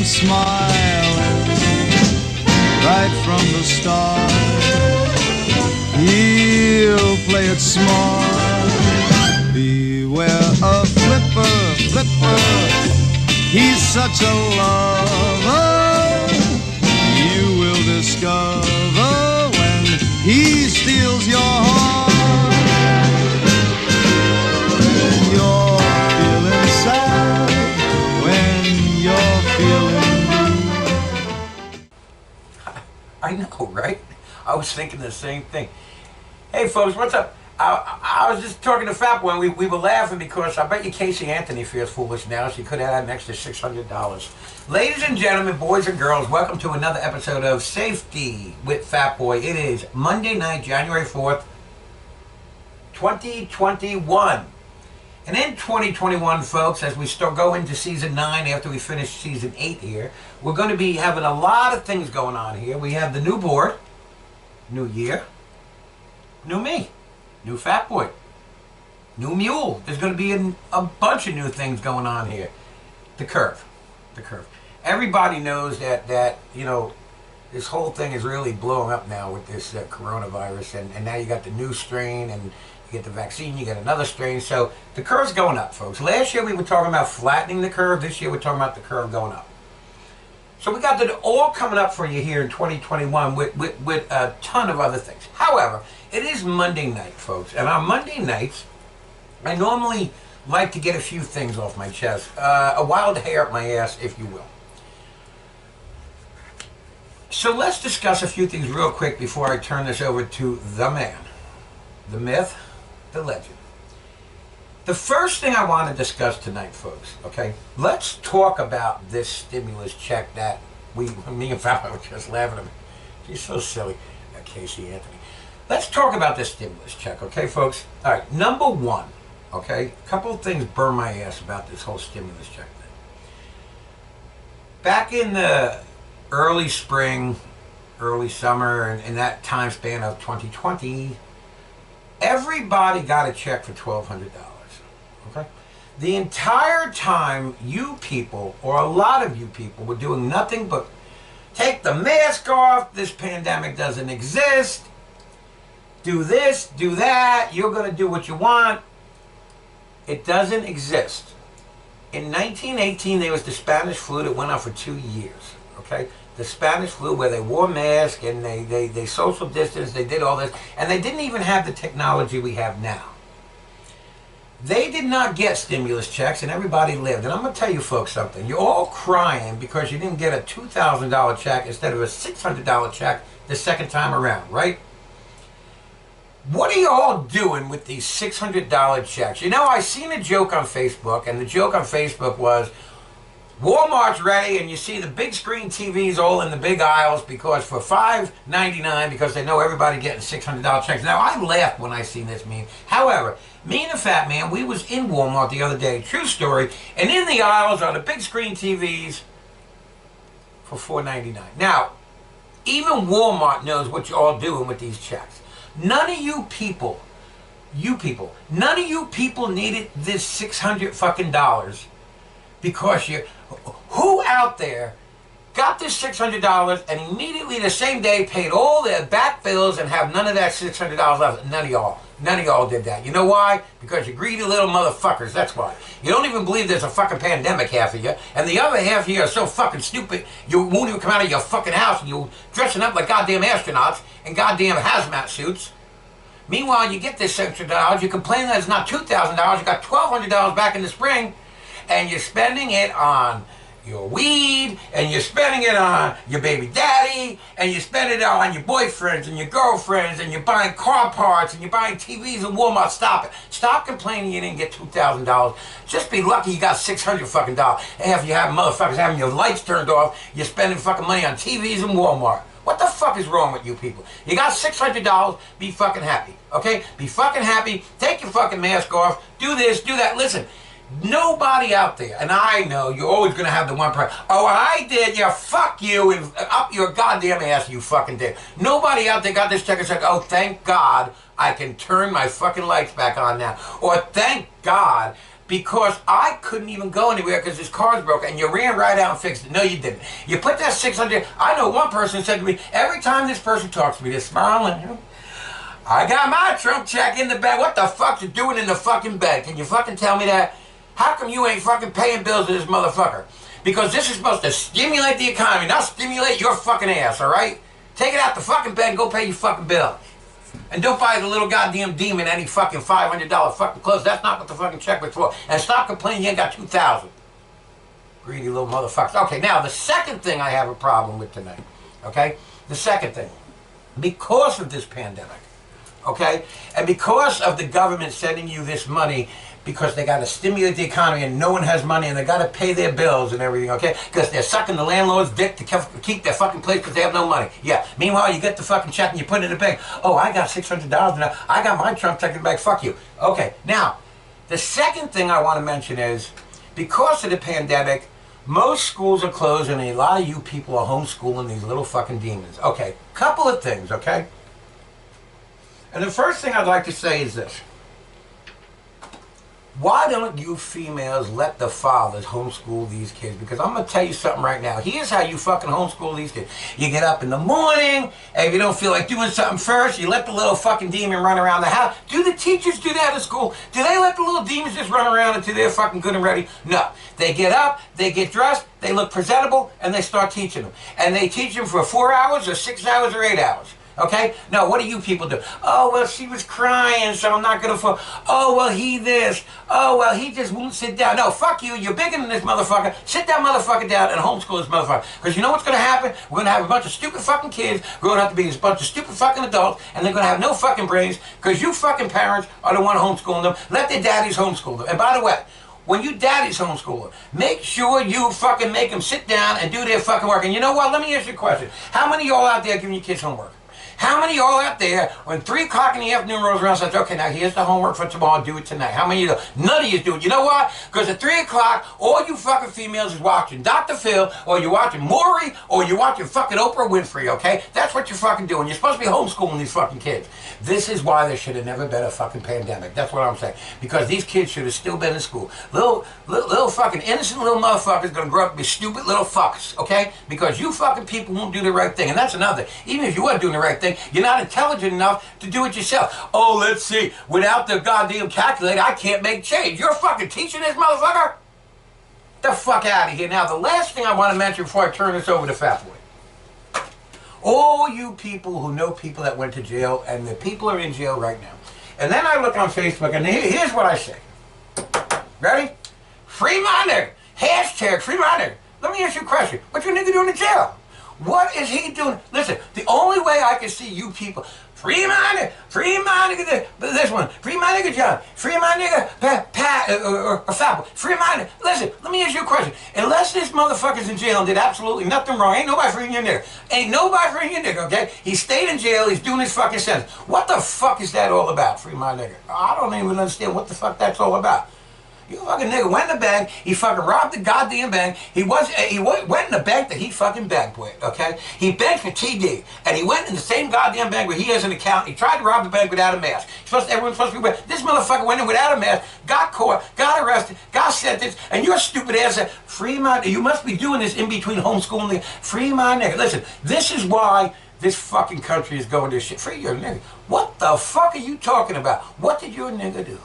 him smiling right from the start. He'll play it smart. Beware of Flipper, Flipper, he's such a lover. You will discover when he steals your heart. You're feeling sad when you're feeling blue. I know, right? I was thinking the same thing. Hey folks, what's up? I was just talking to Fat Boy. We were laughing because I bet you Casey Anthony feels foolish now. She could have had an extra $600. Ladies and gentlemen, boys and girls, welcome to another episode of Safety with Fat Boy. It is Monday night, January 4th, 2021. And in 2021, folks, as we go into Season 9 after we finish Season 8 here, we're going to be having a lot of things going on here. We have the new board, new year, new me, new Fat Boy, new mule. There's going to be a bunch of new things going on here. The curve. Everybody knows that you know, this whole thing is really blowing up now with this coronavirus, and now you got the new strain, and you get the vaccine, you get another strain. So the curve's going up, folks. Last year we were talking about flattening the curve. This year we're talking about the curve going up. So we got it all coming up for you here in 2021 with a ton of other things. However, it is Monday night, folks, and on Monday nights, I normally like to get a few things off my chest. A wild hair up my ass, if you will. So let's discuss a few things real quick before I turn this over to the man, the myth, the legend. The first thing I want to discuss tonight, folks, okay? Let's talk about this stimulus check that me and Fat Boy were just laughing at me. She's so silly, Casey Anthony. Let's talk about this stimulus check, okay, folks? All right, number one, okay? A couple of things burn my ass about this whole stimulus check thing. Back in the early spring, early summer, and in that time span of 2020, everybody got a check for $1,200, okay? The entire time you people, or a lot of you people, were doing nothing but take the mask off, this pandemic doesn't exist, do this, do that, you're going to do what you want. It doesn't exist. In 1918, there was the Spanish flu that went on for 2 years, okay? The Spanish flu, where they wore masks and they social distance, they did all this, and they didn't even have the technology we have now. They did not get stimulus checks, and everybody lived. And I'm going to tell you folks something. You're all crying because you didn't get a $2,000 check instead of a $600 check the second time around, right? What are you all doing with these $600 checks? You know, I seen a joke on Facebook, and the joke on Facebook was, Walmart's ready, and you see the big screen TVs all in the big aisles because for $5.99, because they know everybody getting $600 checks. Now, I laughed when I seen this meme. However, me and the Fat Man, we was in Walmart the other day, true story, and in the aisles on the big screen TVs for $4.99. Now, even Walmart knows what you're all doing with these checks. None of you people, none of you people needed this $600 fucking dollars because who out there got this $600 and immediately the same day paid all their back bills and have none of that $600 left? None of y'all. None of y'all did that. You know why? Because you greedy little motherfuckers. That's why. You don't even believe there's a fucking pandemic, half of you. And the other half of you are so fucking stupid, you won't even come out of your fucking house and you're dressing up like goddamn astronauts in goddamn hazmat suits. Meanwhile, you get this $600, you complain that it's not $2,000, you got $1,200 back in the spring, and you're spending it on your weed, and you're spending it on your baby daddy, and you spend it on your boyfriends and your girlfriends, and you're buying car parts, and you're buying TVs at Walmart. Stop it. Stop complaining you didn't get $2,000. Just be lucky you got $600 fucking dollars. And if you have motherfuckers having your lights turned off, you're spending fucking money on TVs in Walmart. What the fuck is wrong with you people? You got $600, be fucking happy, okay? Be fucking happy, take your fucking mask off, do this, do that. Listen, nobody out there, and I know you're always going to have the one person, oh, I did, yeah, fuck you, and up your goddamn ass you fucking did. Nobody out there got this check and said, oh, thank God I can turn my fucking lights back on now. Or thank God because I couldn't even go anywhere because his car's broke, and you ran right out and fixed it. No, you didn't. You put that 600. I know one person said to me, every time this person talks to me, they're smiling. I got my Trump check in the bag. What the fuck you doing in the fucking bag? Can you fucking tell me that? How come you ain't fucking paying bills to this motherfucker? Because this is supposed to stimulate the economy, not stimulate your fucking ass, all right? Take it out the fucking bag and go pay your fucking bill. And don't buy the little goddamn demon any fucking $500 fucking clothes. That's not what the fucking check was for. And stop complaining you ain't got 2,000. Greedy little motherfuckers. Okay, now the second thing I have a problem with tonight, okay? The second thing, because of this pandemic, okay? And because of the government sending you this money because they got to stimulate the economy and no one has money and they got to pay their bills and everything, okay? Because they're sucking the landlord's dick to keep their fucking place because they have no money. Yeah. Meanwhile, you get the fucking check and you put it in the bank. Oh, I got $600 now. I got my Trump check in the bank. Fuck you. Okay. Now, the second thing I want to mention is because of the pandemic, most schools are closed and a lot of you people are homeschooling these little fucking demons. Okay. Couple of things, okay? And the first thing I'd like to say is this. Why don't you females let the fathers homeschool these kids? Because I'm going to tell you something right now. Here's how you fucking homeschool these kids. You get up in the morning, and if you don't feel like doing something first, you let the little fucking demon run around the house. Do the teachers do that at school? Do they let the little demons just run around until they're fucking good and ready? No. They get up, they get dressed, they look presentable, and they start teaching them. And they teach them for 4 hours or 6 hours or 8 hours. Okay? Now, what do you people do? Oh, well, she was crying, so I'm not going to... Oh, well, he this. Oh, well, he just won't sit down. No, fuck you. You're bigger than this motherfucker. Sit that motherfucker down and homeschool this motherfucker. Because you know what's going to happen? We're going to have a bunch of stupid fucking kids. We're going to have to be a bunch of stupid fucking adults, and they're going to have no fucking brains because you fucking parents are the one homeschooling them. Let their daddies homeschool them. And by the way, when you daddies homeschool them, make sure you fucking make them sit down and do their fucking work. And you know what? Let me ask you a question. How many of y'all out there giving your kids homework? How many of y'all out there, when 3 o'clock in the afternoon rolls around, says, okay, now here's the homework for tomorrow, do it tonight? How many of you? None of you do it. You know what? Because at 3 o'clock, all you fucking females is watching Dr. Phil, or you're watching Maury, or you're watching fucking Oprah Winfrey, okay? That's what you're fucking doing. You're supposed to be homeschooling these fucking kids. This is why there should have never been a fucking pandemic. That's what I'm saying. Because these kids should have still been in school. Little fucking innocent little motherfuckers gonna grow up and be stupid little fuckers, okay? Because you fucking people won't do the right thing. And that's another thing. Even if you are doing the right thing, you're not intelligent enough to do it yourself. Oh, let's see. Without the goddamn calculator, I can't make change. You're fucking teaching this motherfucker? The fuck out of here. Now, the last thing I want to mention before I turn this over to Fatboy. All you people who know people that went to jail, and the people are in jail right now. And then I look on Facebook, and here's what I say. Ready? Free my nigga. Hashtag free my nigga. Let me ask you a question. What your nigga doing in jail? What is he doing? Listen, the only way I can see you people, free my nigga this one, free my nigga John, free my nigga Pat or Fapple, free my nigga. Listen, let me ask you a question. Unless this motherfucker's in jail and did absolutely nothing wrong, ain't nobody freeing your nigga. Ain't nobody freeing your nigga, okay? He stayed in jail, he's doing his fucking sentence. What the fuck is that all about, free my nigga? I don't even understand what the fuck that's all about. You fucking nigga went in the bank, he fucking robbed the goddamn bank, he went in the bank that he fucking banked with, okay? He banked for TD, and he went in the same goddamn bank where he has an account, he tried to rob the bank without a mask. Everyone's supposed to be wearing. This motherfucker went in without a mask, got caught, got arrested, got sentenced, and your stupid ass said, free my, you must be doing this in between homeschooling, free my nigga. Listen, this is why this fucking country is going to shit. Free your nigga. What the fuck are you talking about? What did your nigga do?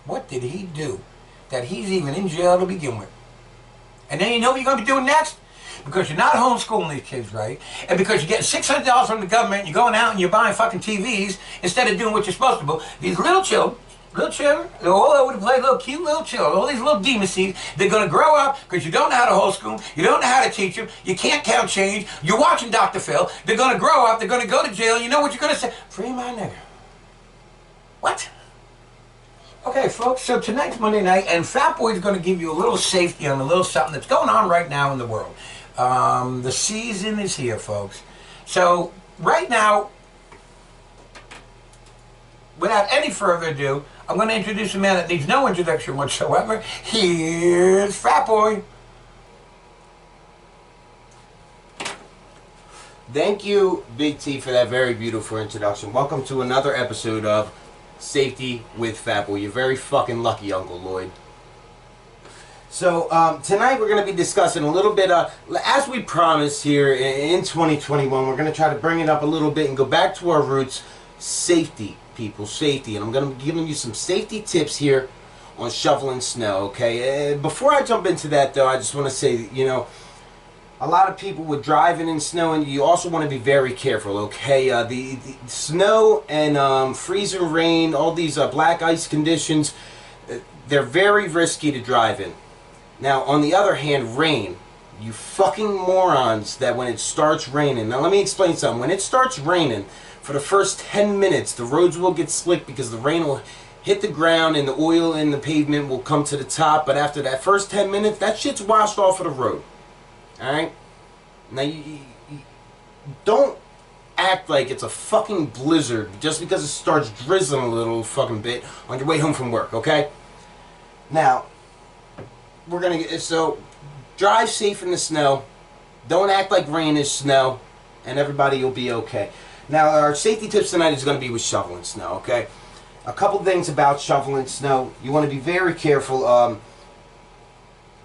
What did he do that he's even in jail to begin with? And then you know what you're going to be doing next? Because you're not homeschooling these kids right, and because you're getting $600 from the government, you're going out and you're buying fucking TVs instead of doing what you're supposed to do. These little children, they're all over the place, little cute little children, all these little demon seeds, they're going to grow up because you don't know how to homeschool, you don't know how to teach them, you can't count change, you're watching Dr. Phil, they're going to grow up, they're going to go to jail, you know what you're going to say? Free my nigga. What? Okay, folks, so tonight's Monday night, and Fatboy's going to give you a little safety on a little something that's going on right now in the world. The season is here, folks. So, right now, without any further ado, I'm going to introduce a man that needs no introduction whatsoever. Here's Fatboy. Thank you, Big T, for that very beautiful introduction. Welcome to another episode of safety with Fat Boy. You're very fucking lucky, Uncle Lloyd. So tonight we're going to be discussing a little bit, as we promised here in 2021, we're going to try to bring it up a little bit and go back to our roots. Safety, people, safety. And I'm going to be giving you some safety tips here on shoveling snow, okay? Before I jump into that, though, I just want to say, you know, a lot of people with driving in snow, and you also want to be very careful, okay? The snow and freezing rain, all these black ice conditions, they're very risky to drive in. Now, on the other hand, rain. You fucking morons that when it starts raining. Now, let me explain something. When it starts raining, for the first 10 minutes, the roads will get slick because the rain will hit the ground and the oil in the pavement will come to the top. But after that first 10 minutes, that shit's washed off of the road. Alright? Now, you don't act like it's a fucking blizzard just because it starts drizzling a little fucking bit on your way home from work, okay? Now, we're gonna get, so drive safe in the snow. Don't act like rain is snow, and everybody will be okay. Now, our safety tips tonight is going to be with shoveling snow, okay? A couple things about shoveling snow. You want to be very careful.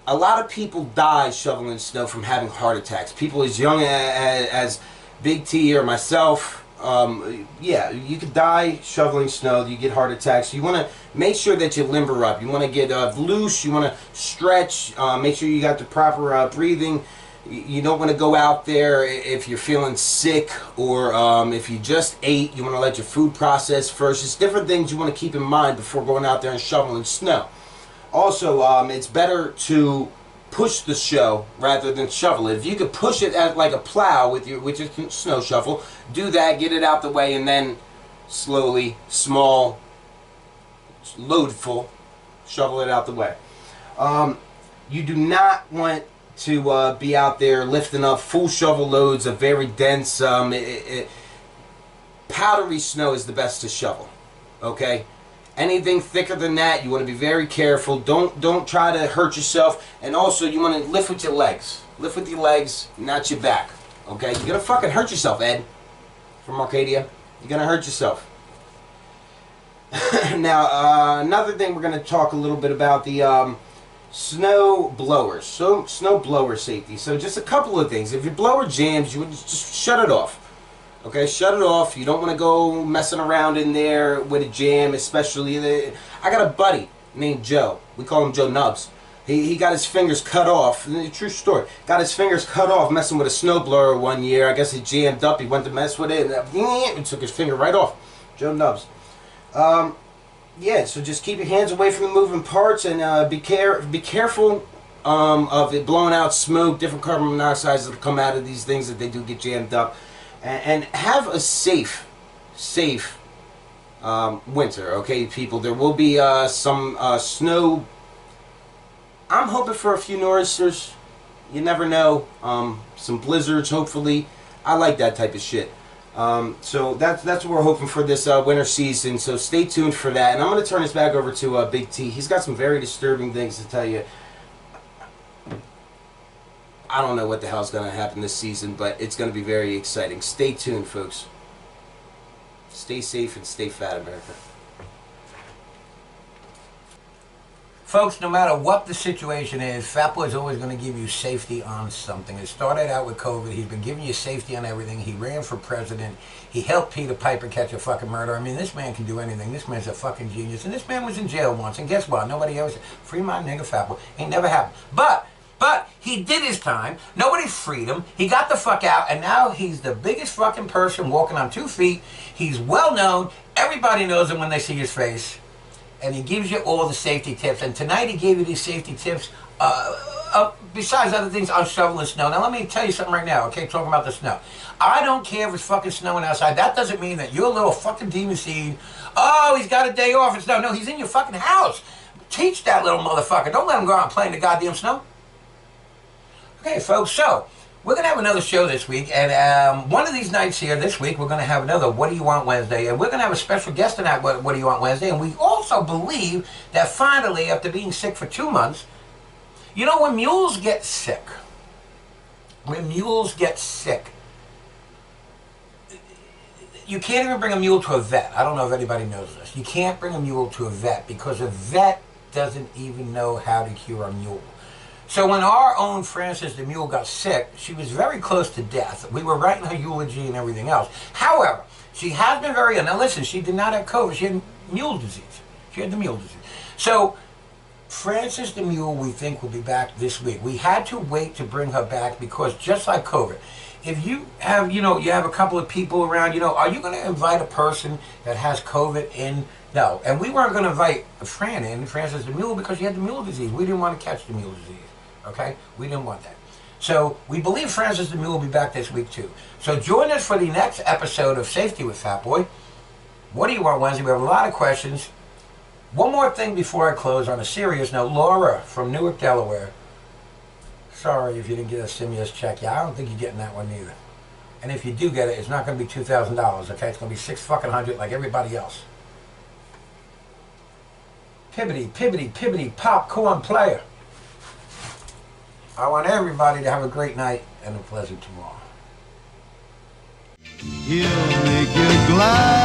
A lot of people die shoveling snow from having heart attacks. People as young as Big T or myself, yeah, you could die shoveling snow. You get heart attacks. You want to make sure that you limber up. You want to get loose. You want to stretch. Make sure you got the proper breathing. You don't want to go out there if you're feeling sick or if you just ate. You want to let your food process first. It's different things you want to keep in mind before going out there and shoveling snow. Also, it's better to push the snow rather than shovel it. If you could push it at like a plow with your snow shovel, do that, get it out the way, and then slowly, small, loadful, shovel it out the way. You do not want to be out there lifting up full shovel loads of very dense, powdery snow is the best to shovel. Okay? Anything thicker than that, you want to be very careful. Don't try to hurt yourself. And also, you want to lift with your legs. Lift with your legs, not your back. Okay? You're gonna fucking hurt yourself, Ed. From Arcadia. You're gonna hurt yourself. Now, another thing we're gonna talk a little bit about the snow blowers. So snow blower safety. So just a couple of things. If your blower jams, you would just shut it off. Okay, shut it off. You don't want to go messing around in there with a jam, especially. I got a buddy named Joe. We call him Joe Nubs. He got his fingers cut off. True story. Got his fingers cut off messing with a snowblower one year. I guess he jammed up. He went to mess with it and took his finger right off. Joe Nubs. Yeah, so just keep your hands away from the moving parts and be careful of it blowing out smoke, different carbon monoxides that will come out of these things that they do get jammed up. And have a safe winter, okay, people. There will be some snow. I'm hoping for a few nor'easters. You never know. Some blizzards, hopefully. I like that type of shit. So that's what we're hoping for this winter season. So stay tuned for that. And I'm going to turn this back over to Big T. He's got some very disturbing things to tell you. I don't know what the hell's going to happen this season, but it's going to be very exciting. Stay tuned, folks. Stay safe and stay fat, America. Folks, no matter what the situation is, Fat Boy's always going to give you safety on something. It started out with COVID. He's been giving you safety on everything. He ran for president. He helped Peter Piper catch a fucking murder. I mean, this man can do anything. This man's a fucking genius. And this man was in jail once. And guess what? Nobody ever said, free my nigga Fat Boy. Ain't never happened. But he did his time. Nobody freed him. He got the fuck out, and now he's the biggest fucking person walking on 2 feet. He's well known. Everybody knows him when they see his face. And he gives you all the safety tips. And tonight he gave you these safety tips, besides other things, on shoveling snow. Now let me tell you something right now, okay, talking about the snow. I don't care if it's fucking snowing outside. That doesn't mean that your little fucking demon seed, oh, he's got a day off and snow. No, he's in your fucking house. Teach that little motherfucker. Don't let him go out and play in the goddamn snow. Okay, folks, so we're going to have another show this week, and one of these nights here this week, we're going to have another What Do You Want Wednesday, and we're going to have a special guest tonight, What Do You Want Wednesday, and we also believe that finally, after being sick for 2 months, you know, when mules get sick, you can't even bring a mule to a vet. I don't know if anybody knows this. You can't bring a mule to a vet because a vet doesn't even know how to cure a mule. So when our own Frances the mule got sick, she was very close to death. We were writing her eulogy and everything else. However, she has been very ill. Now listen, she did not have COVID. She had mule disease. She had the mule disease. So Frances the mule, we think, will be back this week. We had to wait to bring her back because just like COVID, if you have, you have a couple of people around, are you going to invite a person that has COVID in? No. And we weren't going to invite Fran in, Frances the mule, because she had the mule disease. We didn't want to catch the mule disease. Okay? We didn't want that. So we believe Frances the mule will be back this week too. So join us for the next episode of Safety with Fat Boy. What do you want Wednesday? We have a lot of questions. One more thing before I close on a serious note. Laura from Newark, Delaware. Sorry if you didn't get a stimulus check. Yeah, I don't think you're getting that one either. And if you do get it, it's not going to be $2,000, okay? It's going to be $600 like everybody else. Pibbity, pibbity, pibbity, popcorn player. I want everybody to have a great night and a pleasant tomorrow. He'll make you glad.